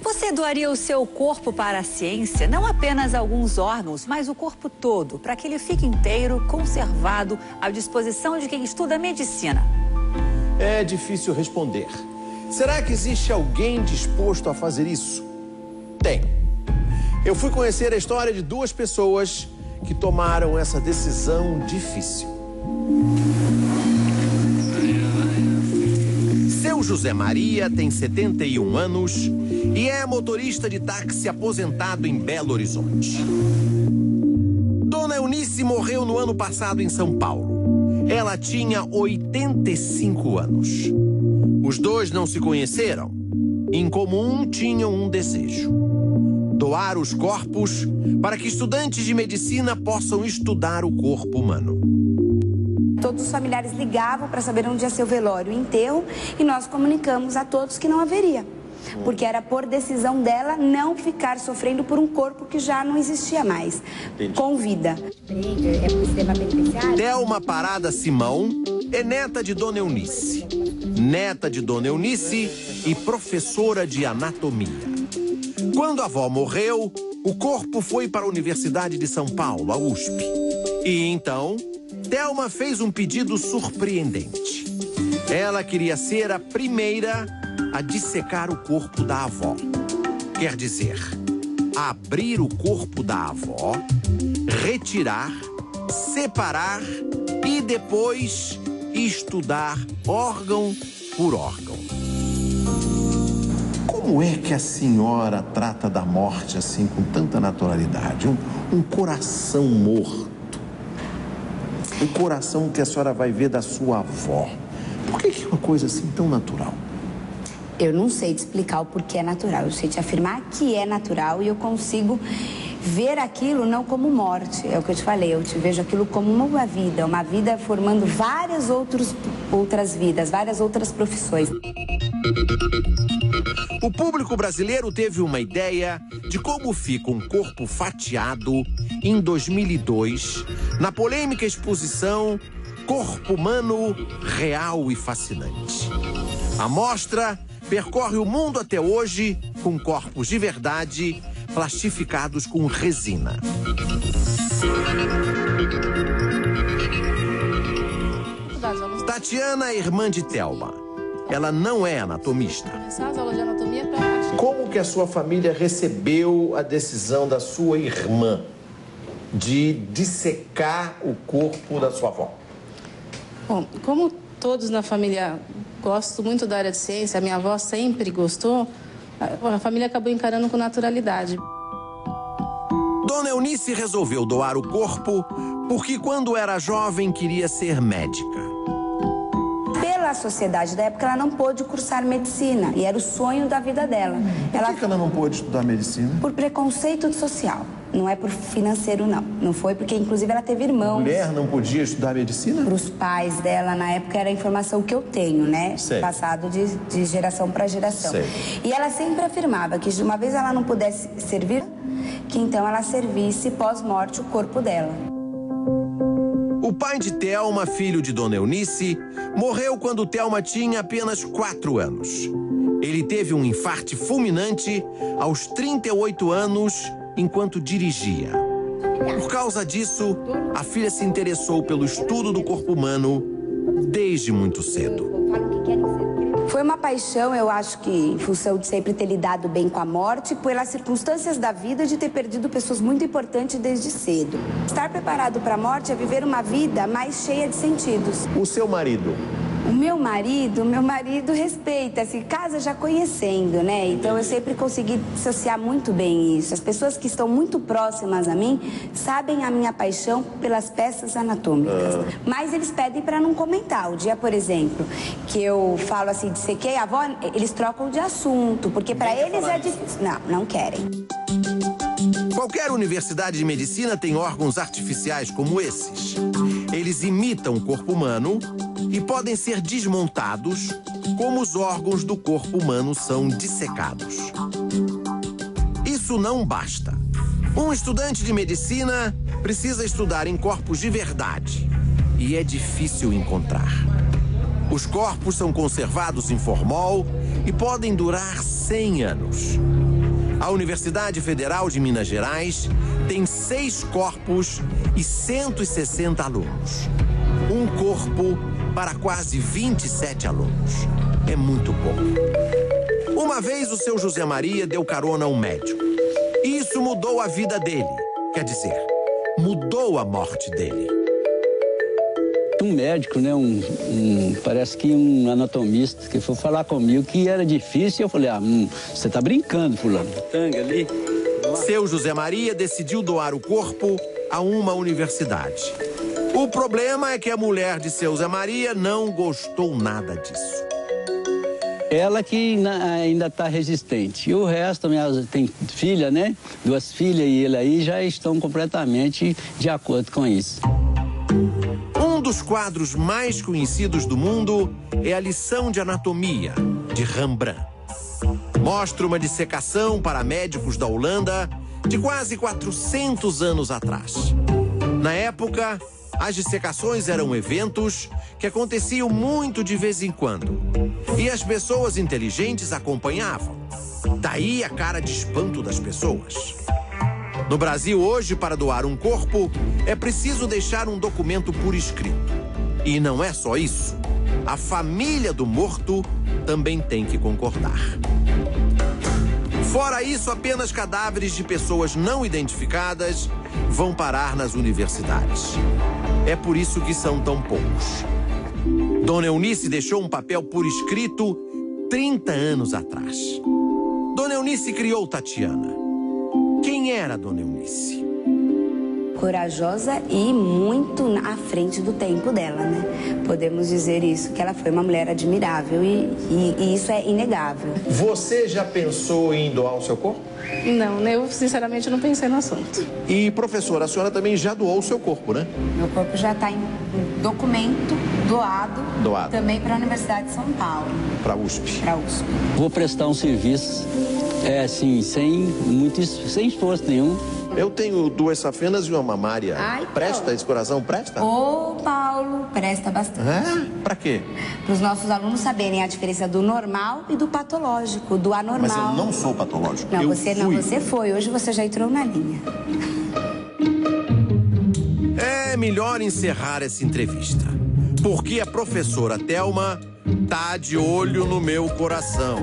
Você doaria o seu corpo para a ciência? Não apenas alguns órgãos, mas o corpo todo, para que ele fique inteiro, conservado, à disposição de quem estuda medicina. É difícil responder. Será que existe alguém disposto a fazer isso? Tem. Eu fui conhecer a história de duas pessoas que tomaram essa decisão difícil. Seu José Maria tem 71 anos e é motorista de táxi aposentado em Belo Horizonte. Dona Eunice morreu no ano passado em São Paulo. Ela tinha 85 anos. Os dois não se conheceram. Em comum, tinham um desejo: doar os corpos para que estudantes de medicina possam estudar o corpo humano. Todos os familiares ligavam para saber onde ia ser o velório e o enterro, e nós comunicamos a todos que não haveria. Porque era por decisão dela não ficar sofrendo por um corpo que já não existia mais, com vida. Thelma Parada Simão é neta de Dona Eunice. Neta de Dona Eunice e professora de anatomia. Quando a avó morreu, o corpo foi para a Universidade de São Paulo, a USP. E então, Thelma fez um pedido surpreendente. Ela queria ser a primeira a dissecar o corpo da avó. Quer dizer, abrir o corpo da avó, retirar, separar e depois estudar órgão por órgão. Como é que a senhora trata da morte assim com tanta naturalidade? Um coração morto. O coração que a senhora vai ver da sua avó. Por que é uma coisa assim tão natural? Eu não sei te explicar o porquê é natural. Eu sei te afirmar que é natural e eu consigo ver aquilo não como morte. É o que eu te falei, eu te vejo aquilo como uma vida formando várias outras vidas, várias outras profissões. O público brasileiro teve uma ideia de como fica um corpo fatiado em 2002, na polêmica exposição Corpo Humano Real e Fascinante. A mostra percorre o mundo até hoje com corpos de verdade plastificados com resina. Tatiana é irmã de Thelma. Ela não é anatomista. Como que a sua família recebeu a decisão da sua irmã de dissecar o corpo da sua avó? Bom, como todos na família gostam muito da área de ciência, a minha avó sempre gostou, a família acabou encarando com naturalidade. Dona Eunice resolveu doar o corpo porque quando era jovem queria ser médica. Pela sociedade da época, ela não pôde cursar medicina e era o sonho da vida dela. Por que ela não pôde estudar medicina? Por preconceito social. Não é por financeiro, não. Não foi porque, inclusive, ela teve irmãos. Mulher não podia estudar medicina? Para os pais dela, na época, era a informação que eu tenho, né? Sei. Passado de geração para geração. Sei. E ela sempre afirmava que, de uma vez ela não pudesse servir, que então ela servisse pós-morte o corpo dela. O pai de Thelma, filho de Dona Eunice, morreu quando Thelma tinha apenas 4 anos. Ele teve um infarte fulminante aos 38 anos, enquanto dirigia. Por causa disso, a filha se interessou pelo estudo do corpo humano desde muito cedo. Foi uma paixão, eu acho que em função de sempre ter lidado bem com a morte, pelas circunstâncias da vida de ter perdido pessoas muito importantes desde cedo. Estar preparado para a morte é viver uma vida mais cheia de sentidos. O seu marido? O meu marido respeita, se casa já conhecendo, né? Então eu sempre consegui dissociar muito bem isso. As pessoas que estão muito próximas a mim sabem a minha paixão pelas peças anatômicas. Mas eles pedem para não comentar. O dia, por exemplo, que eu falo assim, dissequei a avó, eles trocam de assunto, porque para eles é difícil. Não querem. Qualquer universidade de medicina tem órgãos artificiais como esses. Eles imitam o corpo humano e podem ser desmontados, como os órgãos do corpo humano são dissecados. Isso não basta. Um estudante de medicina precisa estudar em corpos de verdade e é difícil encontrar. Os corpos são conservados em formol e podem durar 100 anos. A Universidade Federal de Minas Gerais tem 6 corpos e 160 alunos. Um corpo para quase 27 alunos. É muito pouco. Uma vez o seu José Maria deu carona a um médico. E isso mudou a vida dele. Quer dizer, mudou a morte dele. Um médico, né, parece que um anatomista, que foi falar comigo que era difícil. Eu falei, você tá brincando, fulano. Tanga ali. Seu José Maria decidiu doar o corpo a uma universidade. O problema é que a mulher de seu Zé Maria não gostou nada disso. Ela que ainda está resistente. E o resto, tem filha, né? 2 filhas e ele aí já estão completamente de acordo com isso. Um dos quadros mais conhecidos do mundo é a Lição de Anatomia, de Rembrandt. Mostra uma dissecação para médicos da Holanda de quase 400 anos atrás. Na época, as dissecações eram eventos que aconteciam muito de vez em quando. E as pessoas inteligentes acompanhavam. Daí a cara de espanto das pessoas. No Brasil, hoje, para doar um corpo, é preciso deixar um documento por escrito. E não é só isso. A família do morto também tem que concordar. Fora isso, apenas cadáveres de pessoas não identificadas vão parar nas universidades. É por isso que são tão poucos. Dona Eunice deixou um papel por escrito 30 anos atrás. Dona Eunice criou Tatiana. Quem era Dona Eunice? Corajosa e muito à frente do tempo dela, né? Podemos dizer isso, que ela foi uma mulher admirável e isso é inegável. Você já pensou em doar o seu corpo? Não, eu sinceramente não pensei no assunto. E, professora, a senhora também já doou o seu corpo, né? Meu corpo já está em documento doado. Também para a Universidade de São Paulo. Para a USP. Para a USP. Vou prestar um serviço, sem esforço nenhum. Eu tenho 2 safenas e uma mamária. Ai, presta esse coração? Presta? Ô, Paulo, presta bastante. Pra quê? Para os nossos alunos saberem a diferença do normal e do patológico, do anormal. Mas eu não sou patológico. Não, você foi. Hoje você já entrou na linha. É melhor encerrar essa entrevista. Porque a professora Thelma tá de olho no meu coração.